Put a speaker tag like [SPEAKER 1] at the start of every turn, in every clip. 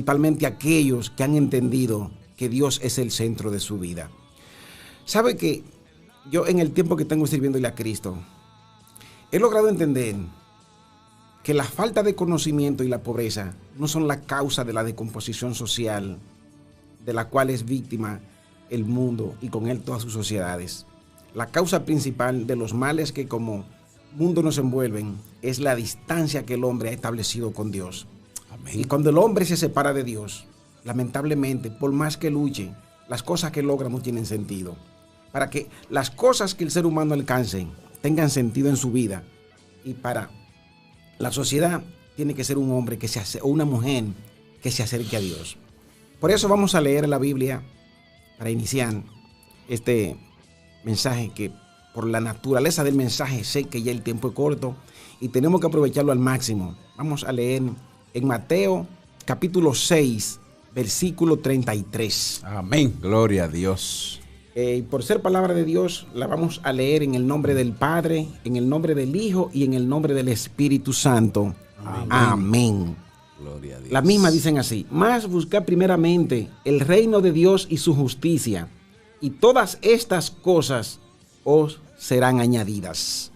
[SPEAKER 1] principalmente aquellos que han entendido que Dios es el centro de su vida. ¿Sabe que yo en el tiempo que tengo sirviéndole a Cristo, he logrado entender que la falta de conocimiento y la pobreza no son la causa de la descomposición social de la cual es víctima el mundo y con él todas sus sociedades? La causa principal de los males que como mundo nos envuelven es la distancia que el hombre ha establecido con Dios. Amén. Y cuando el hombre se separa de Dios, lamentablemente, por más que luche, las cosas que logra no tienen sentido. Para que las cosas que el ser humano alcance tengan sentido en su vida, y para la sociedad tiene que ser un hombre o una mujer que se acerque a Dios. Por eso vamos a leer la Biblia para iniciar este mensaje, que por la naturaleza del mensaje sé que ya el tiempo es corto y tenemos que aprovecharlo al máximo. Vamos a leer en Mateo capítulo 6, versículo 33.
[SPEAKER 2] Amén, gloria a Dios.
[SPEAKER 1] Y por ser palabra de Dios, la vamos a leer en el nombre del Padre, en el nombre del Hijo y en el nombre del Espíritu Santo. Amén. Amén.
[SPEAKER 2] Gloria a Dios.
[SPEAKER 1] Las mismas dicen así: mas buscad primeramente el reino de Dios y su justicia, y todas estas cosas os serán añadidas.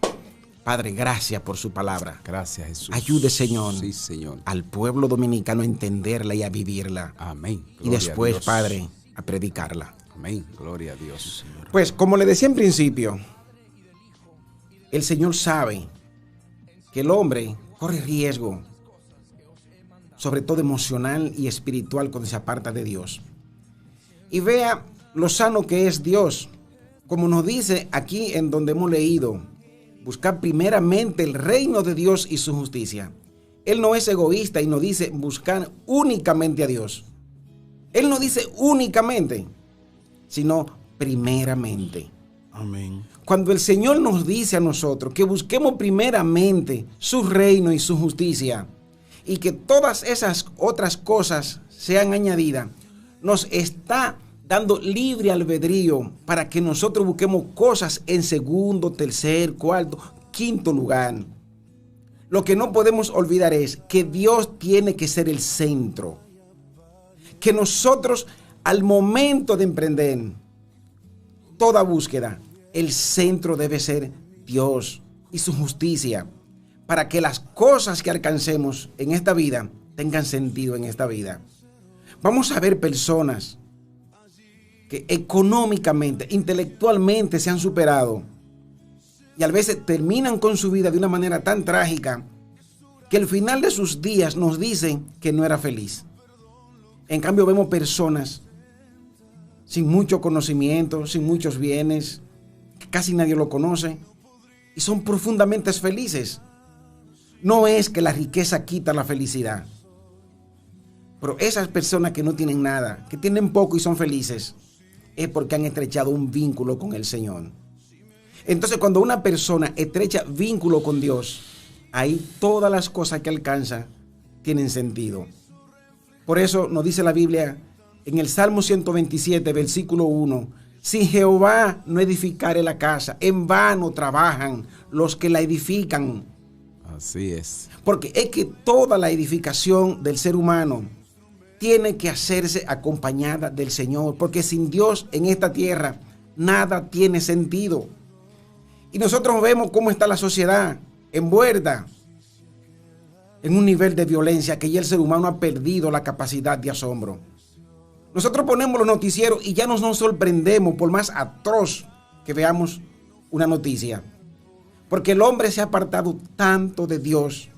[SPEAKER 1] Padre, gracias por su palabra.
[SPEAKER 2] Gracias, Jesús.
[SPEAKER 1] Ayude, Señor,
[SPEAKER 2] sí, Señor,
[SPEAKER 1] al pueblo dominicano a entenderla y a vivirla.
[SPEAKER 2] Amén.
[SPEAKER 1] Y después, Padre, a predicarla.
[SPEAKER 2] Amén. Gloria a Dios, Señor.
[SPEAKER 1] Pues, como le decía en principio, el Señor sabe que el hombre corre riesgo, sobre todo emocional y espiritual, cuando se aparta de Dios. Y vea lo sano que es Dios. Como nos dice aquí en donde hemos leído, buscar primeramente el reino de Dios y su justicia. Él no es egoísta y no dice buscar únicamente a Dios. Él no dice únicamente, sino primeramente.
[SPEAKER 2] Amén.
[SPEAKER 1] Cuando el Señor nos dice a nosotros que busquemos primeramente su reino y su justicia, y que todas esas otras cosas sean añadidas, nos está dando libre albedrío para que nosotros busquemos cosas en segundo, tercer, cuarto, quinto lugar. Lo que no podemos olvidar es que Dios tiene que ser el centro. Que nosotros, al momento de emprender toda búsqueda, el centro debe ser Dios y su justicia, para que las cosas que alcancemos en esta vida tengan sentido en esta vida. Vamos a ver personas que económicamente, intelectualmente se han superado y a veces terminan con su vida de una manera tan trágica que al final de sus días nos dicen que no era feliz. En cambio, vemos personas sin mucho conocimiento, sin muchos bienes, que casi nadie lo conoce y son profundamente felices. No es que la riqueza quita la felicidad, pero esas personas que no tienen nada, que tienen poco y son felices, es porque han estrechado un vínculo con el Señor. Entonces, cuando una persona estrecha vínculo con Dios, ahí todas las cosas que alcanza tienen sentido. Por eso nos dice la Biblia en el Salmo 127, versículo 1, si Jehová no edificare la casa, en vano trabajan los que la edifican.
[SPEAKER 2] Así es.
[SPEAKER 1] Porque es que toda la edificación del ser humano tiene que hacerse acompañada del Señor, porque sin Dios en esta tierra nada tiene sentido. Y nosotros vemos cómo está la sociedad envuelta en un nivel de violencia que ya el ser humano ha perdido la capacidad de asombro. Nosotros ponemos los noticieros y ya nos sorprendemos por más atroz que veamos una noticia, porque el hombre se ha apartado tanto de Dios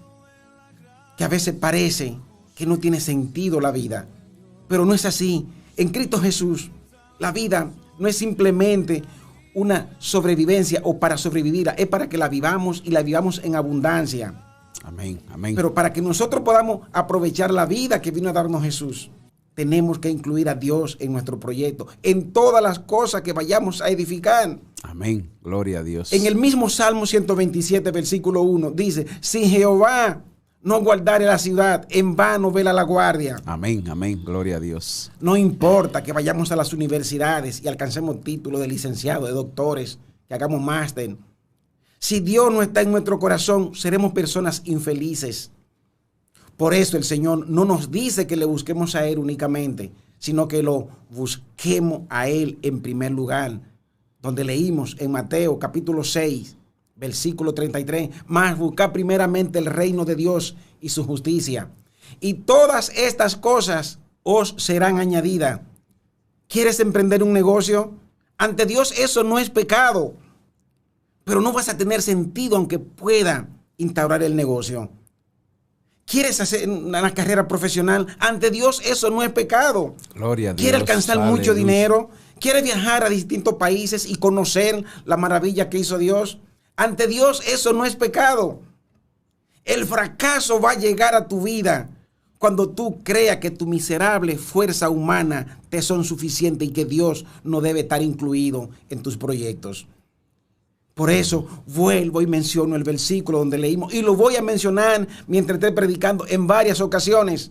[SPEAKER 1] que a veces parece que no tiene sentido la vida, pero no es así. En Cristo Jesús, la vida no es simplemente una sobrevivencia o para sobrevivirla, es para que la vivamos y la vivamos en abundancia.
[SPEAKER 2] Amén, amén.
[SPEAKER 1] Pero para que nosotros podamos aprovechar la vida que vino a darnos Jesús, tenemos que incluir a Dios en nuestro proyecto, en todas las cosas que vayamos a edificar.
[SPEAKER 2] Amén, gloria a Dios.
[SPEAKER 1] En el mismo Salmo 127, versículo 1, dice, si Jehová no guardare la ciudad, en vano vela la guardia.
[SPEAKER 2] Amén, amén, gloria a Dios.
[SPEAKER 1] No importa que vayamos a las universidades y alcancemos títulos de licenciado, de doctores, que hagamos máster. Si Dios no está en nuestro corazón, seremos personas infelices. Por eso el Señor no nos dice que le busquemos a Él únicamente, sino que lo busquemos a Él en primer lugar. Donde leímos en Mateo capítulo 6, versículo 33, mas buscad primeramente el reino de Dios y su justicia, y todas estas cosas os serán añadidas. ¿Quieres emprender un negocio? Ante Dios eso no es pecado, pero no vas a tener sentido aunque pueda instaurar el negocio. ¿Quieres hacer una carrera profesional? Ante Dios eso no es pecado.
[SPEAKER 2] Gloria a Dios.
[SPEAKER 1] ¿Quieres alcanzar mucho
[SPEAKER 2] Aleluya.
[SPEAKER 1] dinero? ¿Quieres viajar a distintos países y conocer la maravilla que hizo Dios? Ante Dios eso no es pecado. El fracaso va a llegar a tu vida cuando tú creas que tu miserable fuerza humana te son suficiente y que Dios no debe estar incluido en tus proyectos. Por eso vuelvo y menciono el versículo donde leímos, y lo voy a mencionar mientras esté predicando en varias ocasiones.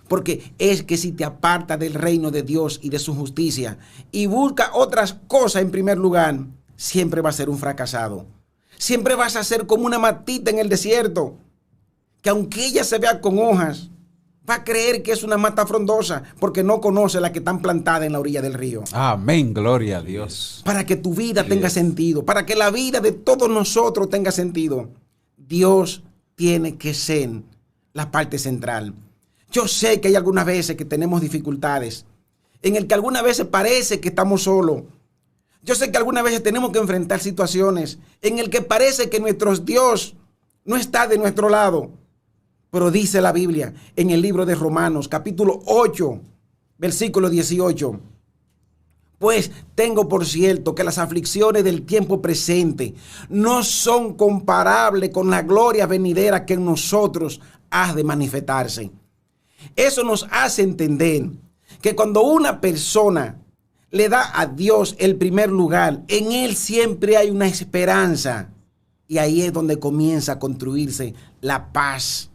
[SPEAKER 1] Porque es que si te apartas del reino de Dios y de su justicia y busca otras cosas en primer lugar, siempre va a ser un fracasado. Siempre vas a ser como una matita en el desierto, que aunque ella se vea con hojas, va a creer que es una mata frondosa porque no conoce la que están plantadas en la orilla del río.
[SPEAKER 2] Amén, gloria a Dios.
[SPEAKER 1] Para que tu vida tenga sentido, para que la vida de todos nosotros tenga sentido, Dios tiene que ser la parte central. Yo sé que hay algunas veces que tenemos dificultades, en el que algunas veces parece que estamos solos. Yo sé que algunas veces tenemos que enfrentar situaciones en el que parece que nuestro Dios no está de nuestro lado. Pero dice la Biblia en el libro de Romanos, capítulo 8, versículo 18. Pues tengo por cierto que las aflicciones del tiempo presente no son comparables con la gloria venidera que en nosotros ha de manifestarse. Eso nos hace entender que cuando una persona le da a Dios el primer lugar, en Él siempre hay una esperanza. Y ahí es donde comienza a construirse la paz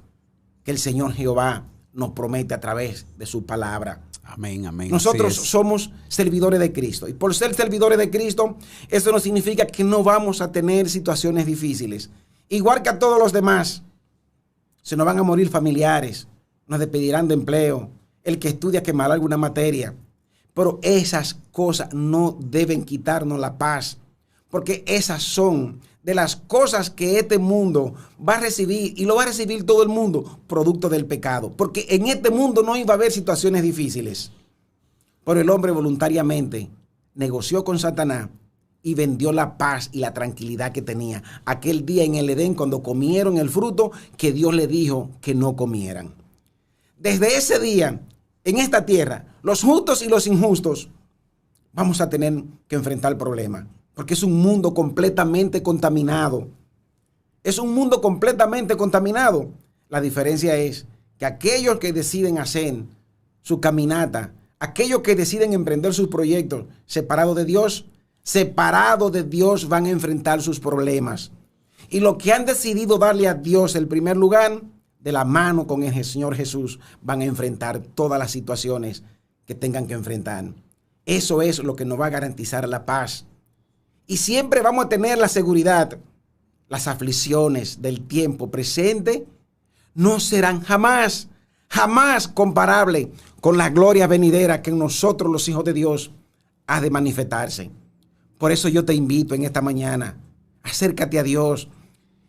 [SPEAKER 1] que el Señor Jehová nos promete a través de su palabra.
[SPEAKER 2] Amén, amén.
[SPEAKER 1] Nosotros somos servidores de Cristo. Y por ser servidores de Cristo, eso no significa que no vamos a tener situaciones difíciles. Igual que a todos los demás, se nos van a morir familiares, nos despedirán de empleo, el que estudia quemará alguna materia. Pero esas cosas no deben quitarnos la paz, porque esas son de las cosas que este mundo va a recibir, y lo va a recibir todo el mundo, producto del pecado. Porque en este mundo no iba a haber situaciones difíciles. Pero el hombre voluntariamente negoció con Satanás y vendió la paz y la tranquilidad que tenía aquel día en el Edén cuando comieron el fruto que Dios le dijo que no comieran. Desde ese día, en esta tierra, los justos y los injustos vamos a tener que enfrentar problemas. Porque es un mundo completamente contaminado. Es un mundo completamente contaminado. La diferencia es que aquellos que deciden hacer su caminata, aquellos que deciden emprender sus proyectos separados de Dios van a enfrentar sus problemas. Y los que han decidido darle a Dios el primer lugar, de la mano con el Señor Jesús, van a enfrentar todas las situaciones que tengan que enfrentar. Eso es lo que nos va a garantizar la paz. Y siempre vamos a tener la seguridad. Las aflicciones del tiempo presente no serán jamás comparables con la gloria venidera que en nosotros los hijos de Dios ha de manifestarse. Por eso yo te invito en esta mañana, acércate a Dios.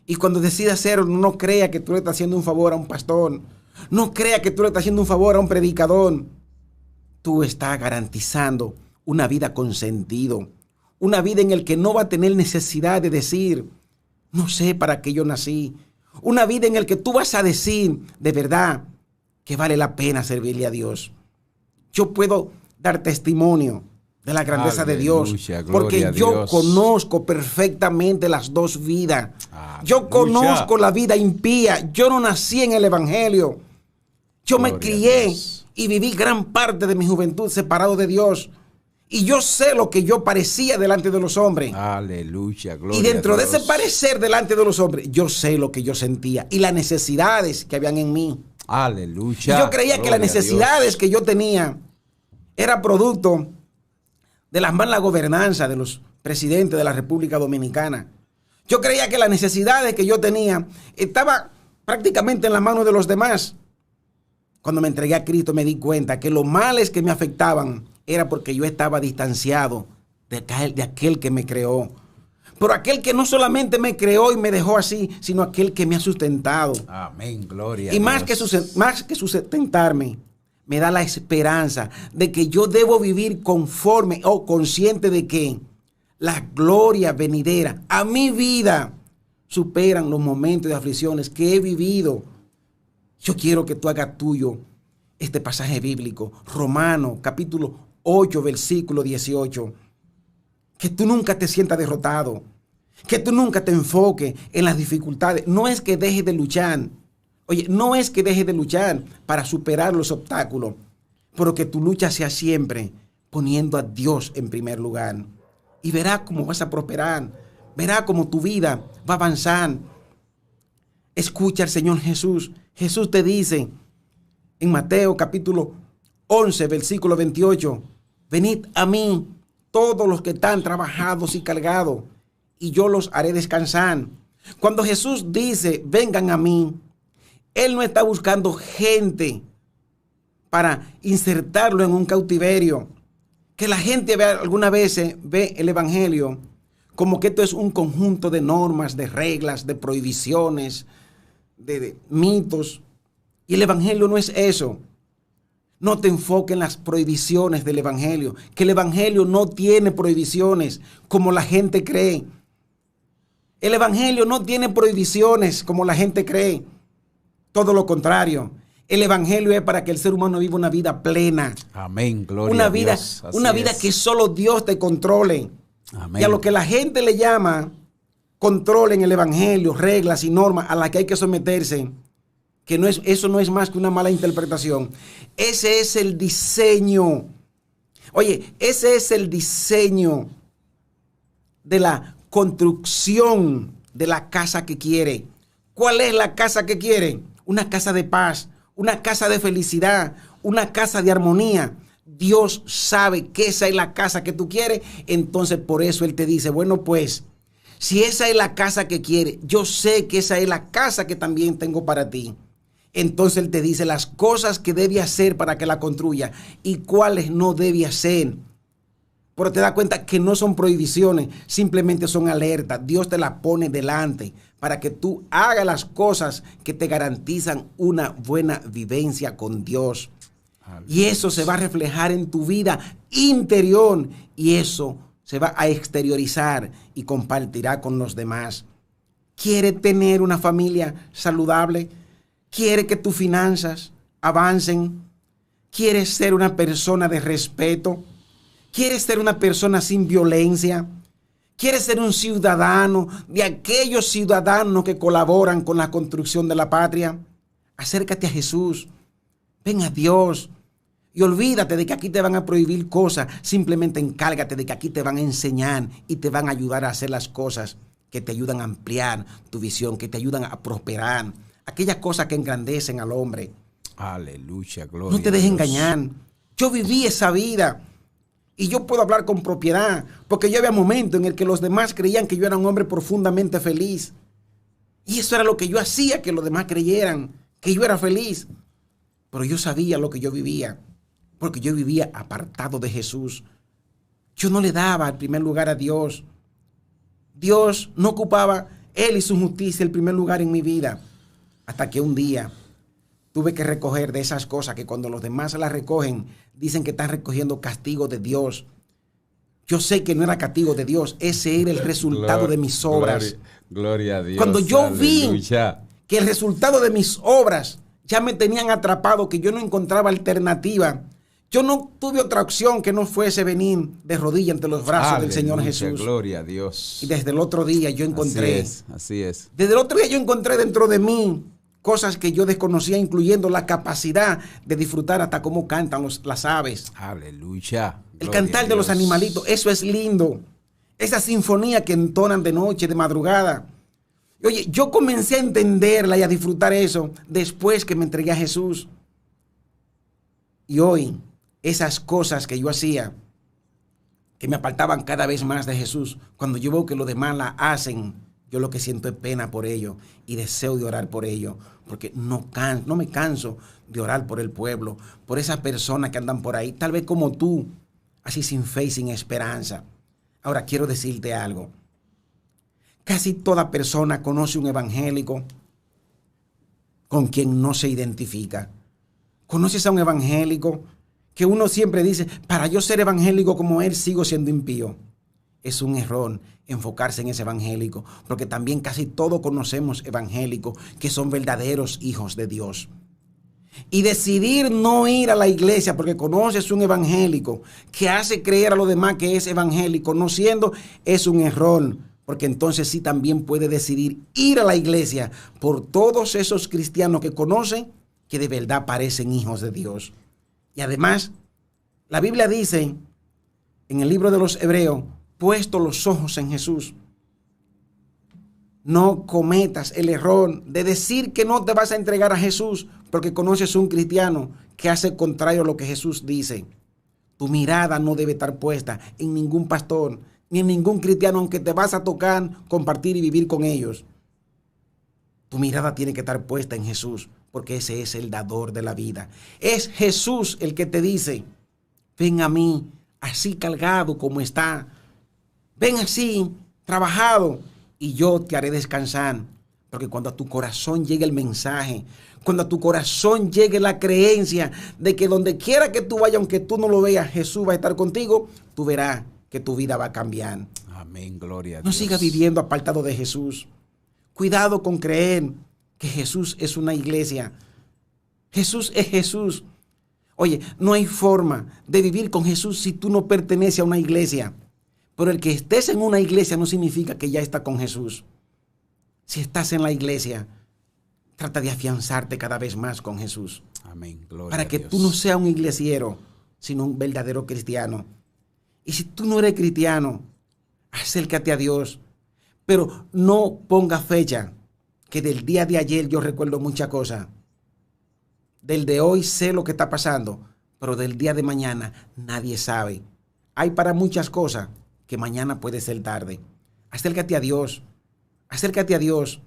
[SPEAKER 1] Y cuando decidas hacerlo, no crea que tú le estás haciendo un favor a un pastor. No crea que tú le estás haciendo un favor a un predicador. Tú estás garantizando una vida con sentido. Una vida en la que no va a tener necesidad de decir, no sé para qué yo nací. Una vida en la que tú vas a decir de verdad que vale la pena servirle a Dios. Yo puedo dar testimonio de la grandeza de Dios, porque yo conozco perfectamente las dos vidas. Yo conozco la vida impía. Yo no nací en el Evangelio. Yo me crié y viví gran parte de mi juventud separado de Dios. Y yo sé lo que yo parecía delante de los hombres.
[SPEAKER 2] Aleluya, gloria.
[SPEAKER 1] Y dentro de ese parecer delante de los hombres, yo sé lo que yo sentía y las necesidades que habían en mí.
[SPEAKER 2] Aleluya.
[SPEAKER 1] Y yo creía que las necesidades que yo tenía era producto de la mala gobernanza de los presidentes de la República Dominicana. Yo creía que las necesidades que yo tenía estaba prácticamente en la mano de los demás. Cuando me entregué a Cristo me di cuenta que los males que me afectaban era porque yo estaba distanciado de aquel que me creó. Pero aquel que no solamente me creó y me dejó así, sino aquel que me ha sustentado.
[SPEAKER 2] Amén, gloria
[SPEAKER 1] Y
[SPEAKER 2] a
[SPEAKER 1] más que sustentarme, me da la esperanza de que yo debo vivir conforme o consciente de que la gloria venidera a mi vida superan los momentos de aflicciones que he vivido. Yo quiero que tú hagas tuyo este pasaje bíblico, Romanos capítulo 8, versículo 18. Que tú nunca te sientas derrotado, que tú nunca te enfoques en las dificultades. No es que dejes de luchar. Oye, no es que dejes de luchar para superar los obstáculos, pero que tu lucha sea siempre poniendo a Dios en primer lugar. Y verás cómo vas a prosperar, verás cómo tu vida va a avanzar. Escucha al Señor Jesús. Jesús te dice en Mateo capítulo 11, versículo 28, venid a mí todos los que están trabajados y cargados, y yo los haré descansar. Cuando Jesús dice, vengan a mí, Él no está buscando gente para insertarlo en un cautiverio. Que la gente algunas veces ve el evangelio como que esto es un conjunto de normas, de reglas, de prohibiciones, de mitos. Y el evangelio no es eso. No te enfoques en las prohibiciones del evangelio, que el evangelio no tiene prohibiciones como la gente cree. El evangelio no tiene prohibiciones como la gente cree. Todo lo contrario. El evangelio es para que el ser humano viva una vida plena.
[SPEAKER 2] Amén, gloria a Dios.
[SPEAKER 1] Una vida que solo Dios te controle.
[SPEAKER 2] Amén.
[SPEAKER 1] Y a lo que la gente le llama control en el evangelio, reglas y normas a las que hay que someterse, que eso no es más que una mala interpretación. Ese es el diseño. Oye, ese es el diseño de la construcción de la casa que quiere. ¿Cuál es la casa que quiere? Una casa de paz, una casa de felicidad, una casa de armonía. Dios sabe que esa es la casa que tú quieres, entonces por eso Él te dice, bueno, pues, si esa es la casa que quiere, yo sé que esa es la casa que también tengo para ti. Entonces Él te dice las cosas que debe hacer para que la construya y cuáles no debe hacer. Pero te das cuenta que no son prohibiciones, simplemente son alertas. Dios te la pone delante para que tú hagas las cosas que te garantizan una buena vivencia con Dios. Y eso se va a reflejar en tu vida interior y eso se va a exteriorizar y compartirá con los demás. ¿Quieres tener una familia saludable? ¿Quieres que tus finanzas avancen? ¿Quieres ser una persona de respeto? ¿Quieres ser una persona sin violencia? ¿Quieres ser un ciudadano de aquellos ciudadanos que colaboran con la construcción de la patria? Acércate a Jesús. Ven a Dios. Y olvídate de que aquí te van a prohibir cosas. Simplemente encárgate de que aquí te van a enseñar y te van a ayudar a hacer las cosas que te ayudan a ampliar tu visión, que te ayudan a prosperar. Aquellas cosas que engrandecen al hombre.
[SPEAKER 2] Aleluya, gloria.
[SPEAKER 1] No te dejes engañar. Yo viví esa vida. Y yo puedo hablar con propiedad. Porque yo había momentos en el que los demás creían que yo era un hombre profundamente feliz. Y eso era lo que yo hacía, que los demás creyeran que yo era feliz. Pero yo sabía lo que yo vivía. Porque yo vivía apartado de Jesús. Yo no le daba el primer lugar a Dios. Dios no ocupaba Él y su justicia el primer lugar en mi vida. Hasta que un día tuve que recoger de esas cosas que cuando los demás las recogen, dicen que están recogiendo castigo de Dios. Yo sé que no era castigo de Dios. Ese era el resultado de mis obras.
[SPEAKER 2] Gloria a Dios.
[SPEAKER 1] Cuando yo
[SPEAKER 2] Aleluya.
[SPEAKER 1] vi que el resultado de mis obras ya me tenían atrapado, que yo no encontraba alternativa, yo no tuve otra opción que no fuese venir de rodillas ante los brazos del Señor Jesús.
[SPEAKER 2] Gloria a Dios.
[SPEAKER 1] Y desde el otro día yo encontré.
[SPEAKER 2] Así es.
[SPEAKER 1] Desde el otro día yo encontré dentro de mí cosas que yo desconocía, incluyendo la capacidad de disfrutar hasta cómo cantan las aves.
[SPEAKER 2] Aleluya.
[SPEAKER 1] El cantar de los animalitos, eso es lindo. Esa sinfonía que entonan de noche, de madrugada. Oye, yo comencé a entenderla y a disfrutar eso después que me entregué a Jesús. Y hoy, esas cosas que yo hacía, que me apartaban cada vez más de Jesús, cuando yo veo que los demás la hacen, Yo lo que siento es pena por ello y deseo de orar por ello, porque no me canso de orar por el pueblo, por esas personas que andan por ahí, tal vez como tú, así sin fe y sin esperanza. Ahora quiero decirte algo. Casi toda persona conoce un evangélico con quien no se identifica. ¿Conoces a un evangélico que uno siempre dice, para yo ser evangélico como él, sigo siendo impío? Es un error enfocarse en ese evangélico, porque también casi todos conocemos evangélicos que son verdaderos hijos de Dios. Y decidir no ir a la iglesia porque conoces un evangélico que hace creer a los demás que es evangélico, no siendo, es un error. Porque entonces sí también puede decidir ir a la iglesia por todos esos cristianos que conocen que de verdad parecen hijos de Dios. Y además, la Biblia dice en el libro de los Hebreos, puesto los ojos en Jesús, no cometas el error de decir que no te vas a entregar a Jesús porque conoces un cristiano que hace contrario a lo que Jesús dice. Tu mirada no debe estar puesta en ningún pastor ni en ningún cristiano, aunque te vas a tocar, compartir y vivir con ellos. Tu mirada tiene que estar puesta en Jesús, porque ese es el dador de la vida. Es Jesús el que te dice, ven a mí, así cargado como está. Ven así, trabajado, y yo te haré descansar. Porque cuando a tu corazón llegue el mensaje, cuando a tu corazón llegue la creencia de que donde quiera que tú vayas, aunque tú no lo veas, Jesús va a estar contigo, tú verás que tu vida va a cambiar.
[SPEAKER 2] Amén, gloria a Dios.
[SPEAKER 1] No sigas viviendo apartado de Jesús. Cuidado con creer que Jesús es una iglesia. Jesús es Jesús. Oye, no hay forma de vivir con Jesús si tú no perteneces a una iglesia. Pero el que estés en una iglesia no significa que ya está con Jesús. Si estás en la iglesia, trata de afianzarte cada vez más con Jesús.
[SPEAKER 2] Amén, gloria
[SPEAKER 1] para que
[SPEAKER 2] a Dios.
[SPEAKER 1] tú no seas un iglesiero, sino un verdadero cristiano. Y si tú no eres cristiano, acércate a Dios. Pero no ponga fecha, que del día de ayer yo recuerdo muchas cosas. Del de hoy sé lo que está pasando, pero del día de mañana nadie sabe. Hay para muchas cosas que mañana puede ser tarde. Acércate a Dios. Acércate a Dios.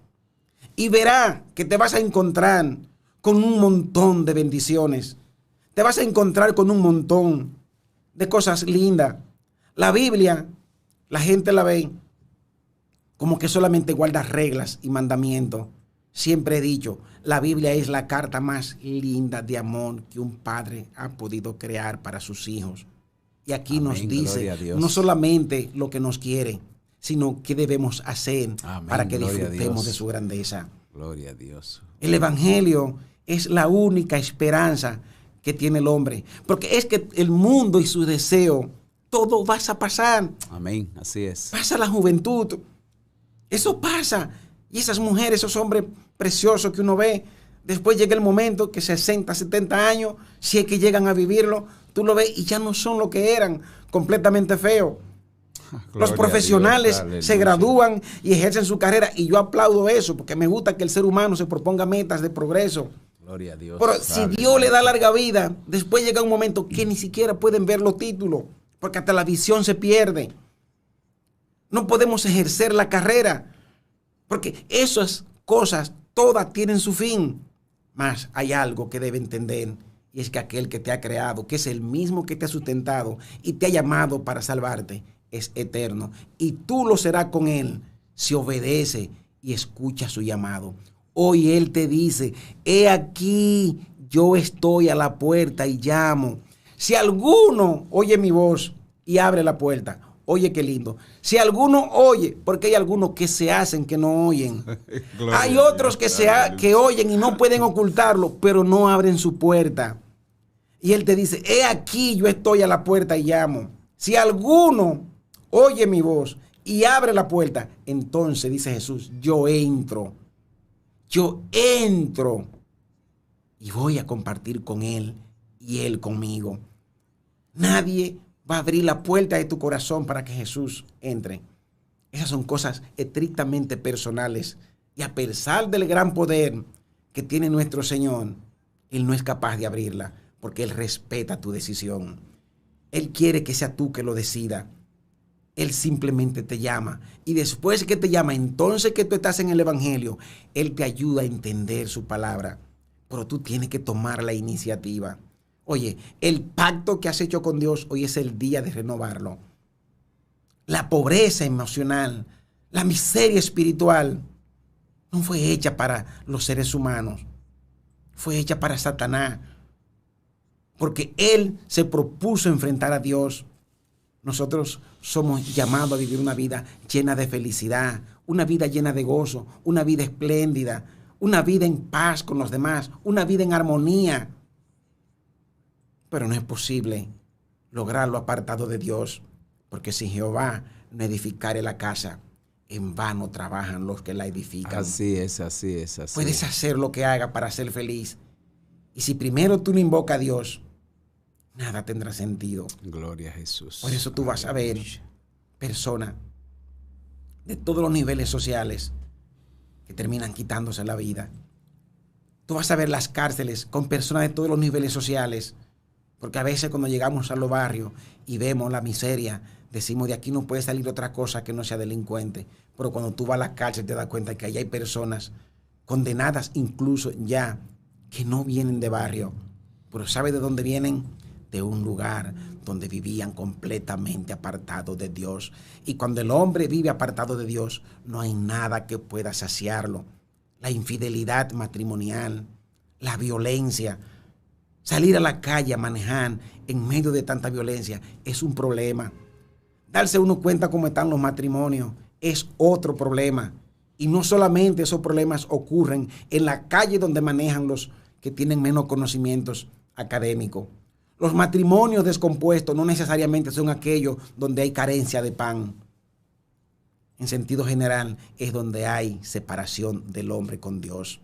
[SPEAKER 1] Y verá que te vas a encontrar con un montón de bendiciones. Te vas a encontrar con un montón de cosas lindas. La Biblia, la gente la ve como que solamente guarda reglas y mandamientos. Siempre he dicho, la Biblia es la carta más linda de amor que un padre ha podido crear para sus hijos. Y aquí
[SPEAKER 2] Amén,
[SPEAKER 1] nos dice
[SPEAKER 2] no
[SPEAKER 1] solamente lo que nos quiere, sino qué debemos hacer
[SPEAKER 2] Amén,
[SPEAKER 1] para que disfrutemos de
[SPEAKER 2] Dios.
[SPEAKER 1] su grandeza.
[SPEAKER 2] Gloria a Dios.
[SPEAKER 1] El Evangelio es la única esperanza que tiene el hombre. Porque es que el mundo y su deseo, todo va a pasar.
[SPEAKER 2] Amén, así es.
[SPEAKER 1] Pasa la juventud. Eso pasa. Y esas mujeres, esos hombres preciosos que uno ve, después llega el momento que 60, 70 años, si es que llegan a vivirlo, tú lo ves y ya no son lo que eran, completamente feos. Los profesionales se gradúan y ejercen su carrera y yo aplaudo eso porque me gusta que el ser humano se proponga metas de progreso.
[SPEAKER 2] Gloria a Dios.
[SPEAKER 1] Pero si Dios le da larga vida, después llega un momento que ni siquiera pueden ver los títulos porque hasta la visión se pierde. No podemos ejercer la carrera porque esas cosas todas tienen su fin. Mas hay algo que debe entender y es que aquel que te ha creado, que es el mismo que te ha sustentado y te ha llamado para salvarte, es eterno y tú lo serás con él si obedece y escucha su llamado. Hoy él te dice, he aquí, yo estoy a la puerta y llamo. Si alguno oye mi voz y abre la puerta, oye qué lindo. Si alguno oye, porque hay algunos que se hacen que no oyen. Hay otros que oyen y no pueden ocultarlo, pero no abren su puerta. Y él te dice, he aquí, yo estoy a la puerta y llamo. Si alguno oye mi voz y abre la puerta, entonces dice Jesús, yo entro y voy a compartir con él y él conmigo. Nadie va a abrir la puerta de tu corazón para que Jesús entre. Esas son cosas estrictamente personales y a pesar del gran poder que tiene nuestro Señor, él no es capaz de abrirla porque él respeta tu decisión. Él quiere que sea tú que lo decida. Él simplemente te llama. Y después que te llama, entonces que tú estás en el Evangelio, Él te ayuda a entender su palabra. Pero tú tienes que tomar la iniciativa. Oye, el pacto que has hecho con Dios, hoy es el día de renovarlo. La pobreza emocional, la miseria espiritual, no fue hecha para los seres humanos. Fue hecha para Satanás. Porque él se propuso enfrentar a Dios. Nosotros somos llamados a vivir una vida llena de felicidad, una vida llena de gozo, una vida espléndida, una vida en paz con los demás, una vida en armonía. Pero no es posible lograrlo apartado de Dios, porque si Jehová no edificare la casa, en vano trabajan los que la edifican.
[SPEAKER 2] Así es, así es, así.
[SPEAKER 1] Puedes hacer lo que haga para ser feliz. Y si primero tú no invocas a Dios, nada tendrá sentido.
[SPEAKER 2] Gloria a Jesús.
[SPEAKER 1] Por eso tú vas a ver personas de todos los niveles sociales que terminan quitándose la vida. Tú vas a ver las cárceles con personas de todos los niveles sociales, porque a veces cuando llegamos a los barrios y vemos la miseria, decimos de aquí no puede salir otra cosa que no sea delincuente. Pero cuando tú vas a la cárcel te das cuenta que allá hay personas condenadas incluso ya que no vienen de barrio. Pero ¿sabe de dónde vienen? De un lugar donde vivían completamente apartados de Dios. Y cuando el hombre vive apartado de Dios, no hay nada que pueda saciarlo. La infidelidad matrimonial, la violencia, salir a la calle a manejar en medio de tanta violencia es un problema. Darse uno cuenta cómo están los matrimonios es otro problema. Y no solamente esos problemas ocurren en la calle donde manejan los que tienen menos conocimientos académicos. Los matrimonios descompuestos no necesariamente son aquellos donde hay carencia de pan. En sentido general, es donde hay separación del hombre con Dios.